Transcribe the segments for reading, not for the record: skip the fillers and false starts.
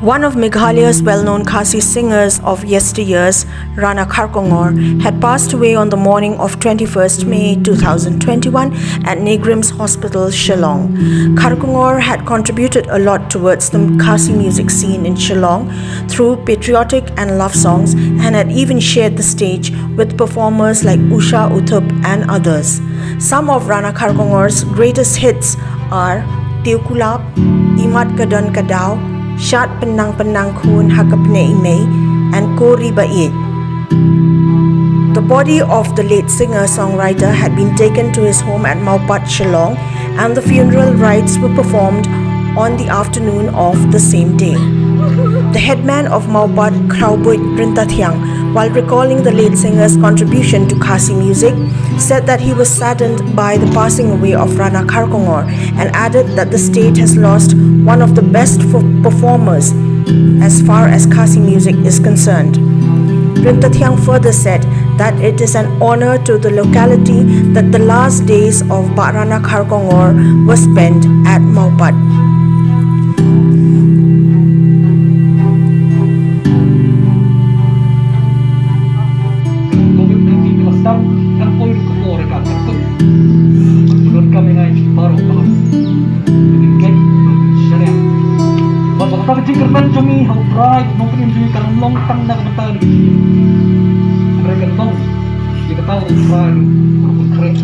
One of Meghalaya's well-known Khasi singers of yesteryears, Rana Kharkongor, had passed away on the morning of 21st May 2021 at NEIGRIHMS Hospital, Shillong. Kharkongor had contributed a lot towards the Khasi music scene in Shillong through patriotic and love songs, and had even shared the stage with performers like USHA, UTHUP and others. Some of Rana Kharkongor's greatest hits are TIEWKULAB, IMAT SHAD PYNNANG KHUN PNEH and BAIEID. The body of the late singer-songwriter had been taken to his home at MAWPAT, Shillong, and the funeral rites were performed on the afternoon of the same day. The headman of MAWPAT, while recalling the late singer's contribution to Khasi music, said that he was saddened by the passing away of Rana Kharkongor and added that the state has lost one of the best performers as far as Khasi music is concerned. Rintathyang further said that it is an honor to the locality that the last days of Rana Kharkongor were spent at MAWPAT. Kerman jumi hau pride mungkin di kan long tang nak betul mereka long jika tahu pride aku keren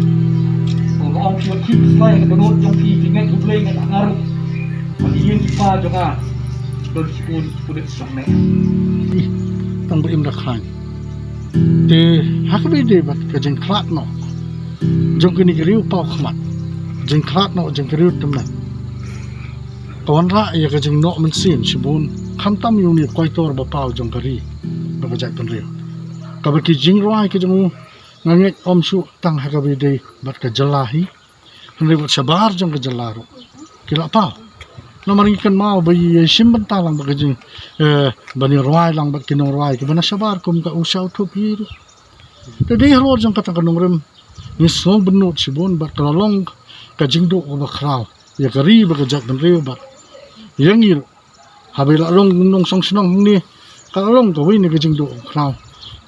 orang cuma keep slide ke dulu jom pi dengan ubleng dengan ngarut maliin pa juga don sepun pudet sangne tang berim rakhan te hakbe de bat ke jeng klat no jom kini griu pau khmat jeng klat no jeng griu temna kawan ra ya ka jeng no man sin sibun khamtam yung ni koitor ba pau jong kari ba ka jai pen riu ka ba ki jing roi ke jemu nganget om su tang ha ka bi de bat ka jalahi hne bat sabar jong ka jalaro kila pau no maring kan mau ba yi sim ban ta lang ba ka jing ba ni roi lang ba ki no roi ke ba na sabar kum ka usau thu pi te de halor jong ka ta kanong rem ni so benut sibun ba ka long ka jing do ba khrau ya kari ba ka jai pen riu ba yang ir habila long nong song snong ni ka long ko wi ni ke jing do khraw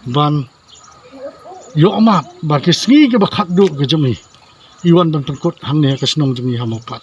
ban yo ma ba ke sngi ke ba khat do ke jami iwan ban tangkot hang ne ka snong jami hamapat